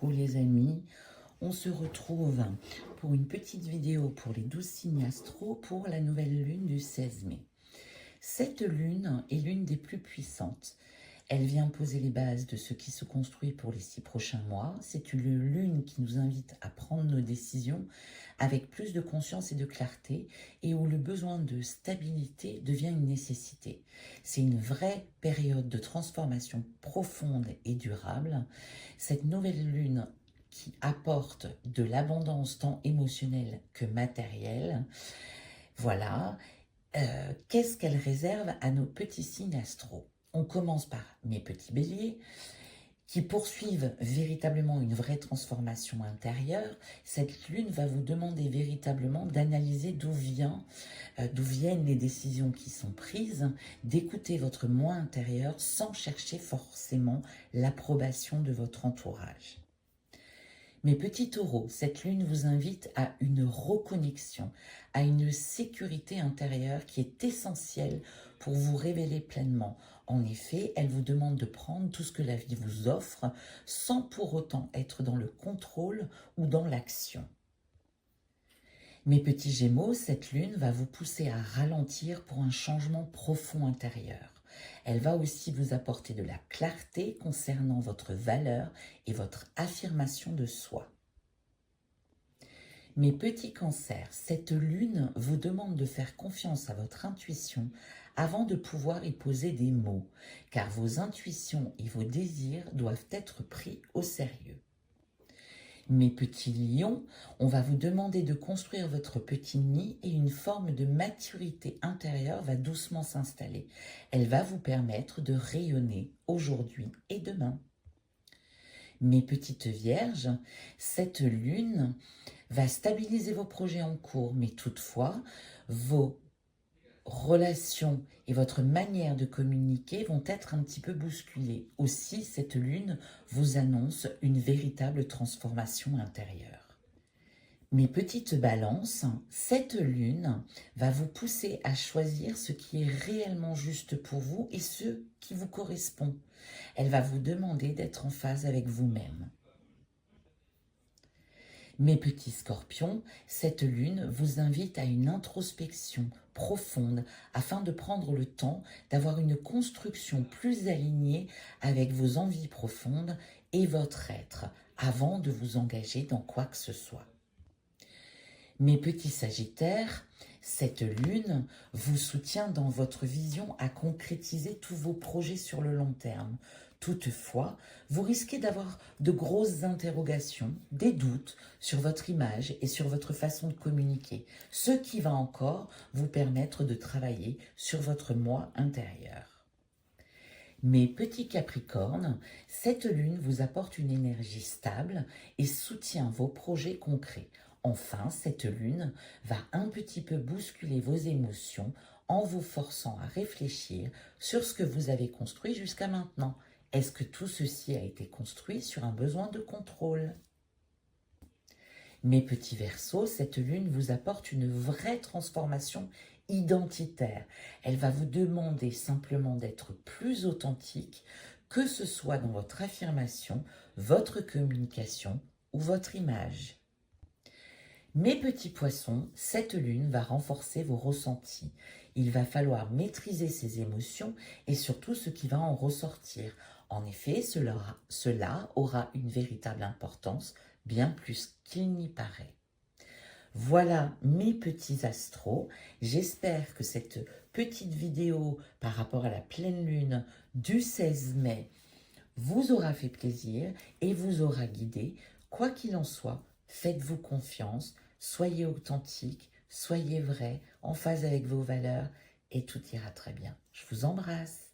Coucou les amis, on se retrouve pour une petite vidéo pour les 12 signes astro pour la nouvelle lune du 16 mai. Cette lune est l'une des plus puissantes. Elle vient poser les bases de ce qui se construit pour les 6 prochains mois. C'est une lune qui nous invite à prendre nos décisions avec plus de conscience et de clarté et où le besoin de stabilité devient une nécessité. C'est une vraie période de transformation profonde et durable. Cette nouvelle lune qui apporte de l'abondance tant émotionnelle que matérielle, voilà. Qu'est-ce qu'elle réserve à nos petits signes astro? On commence par mes petits béliers qui poursuivent véritablement une vraie transformation intérieure. Cette lune va vous demander véritablement d'analyser d'où viennent les décisions qui sont prises, d'écouter votre moi intérieur sans chercher forcément l'approbation de votre entourage. Mes petits taureaux, cette lune vous invite à une reconnexion, à une sécurité intérieure qui est essentielle pour vous révéler pleinement. En effet, elle vous demande de prendre tout ce que la vie vous offre sans pour autant être dans le contrôle ou dans l'action. Mes petits gémeaux, cette lune va vous pousser à ralentir pour un changement profond intérieur. Elle va aussi vous apporter de la clarté concernant votre valeur et votre affirmation de soi. Mes petits cancers, cette lune vous demande de faire confiance à votre intuition avant de pouvoir y poser des mots, car vos intuitions et vos désirs doivent être pris au sérieux. Mes petits lions, on va vous demander de construire votre petit nid et une forme de maturité intérieure va doucement s'installer. Elle va vous permettre de rayonner aujourd'hui et demain. Mes petites vierges, cette lune va stabiliser vos projets en cours, mais toutefois, vos relations et votre manière de communiquer vont être un petit peu bousculées. Aussi, cette lune vous annonce une véritable transformation intérieure. Mes petites balances, cette lune va vous pousser à choisir ce qui est réellement juste pour vous et ce qui vous correspond. Elle va vous demander d'être en phase avec vous-même. Mes petits scorpions, cette lune vous invite à une introspection profonde afin de prendre le temps d'avoir une construction plus alignée avec vos envies profondes et votre être avant de vous engager dans quoi que ce soit. Mes petits sagittaires, cette lune vous soutient dans votre vision à concrétiser tous vos projets sur le long terme. Toutefois, vous risquez d'avoir de grosses interrogations, des doutes sur votre image et sur votre façon de communiquer, ce qui va encore vous permettre de travailler sur votre moi intérieur. Mes petits capricornes, cette lune vous apporte une énergie stable et soutient vos projets concrets. Enfin, cette lune va un petit peu bousculer vos émotions en vous forçant à réfléchir sur ce que vous avez construit jusqu'à maintenant. Est-ce que tout ceci a été construit sur un besoin de contrôle? Mes petits Verseaux, cette lune vous apporte une vraie transformation identitaire. Elle va vous demander simplement d'être plus authentique, que ce soit dans votre affirmation, votre communication ou votre image. Mes petits poissons, cette lune va renforcer vos ressentis. Il va falloir maîtriser ces émotions et surtout ce qui va en ressortir. En effet, cela aura une véritable importance, bien plus qu'il n'y paraît. Voilà mes petits astros. J'espère que cette petite vidéo par rapport à la pleine lune du 16 mai vous aura fait plaisir et vous aura guidé. Quoi qu'il en soit, faites-vous confiance, soyez authentique, soyez vrai, en phase avec vos valeurs et tout ira très bien. Je vous embrasse.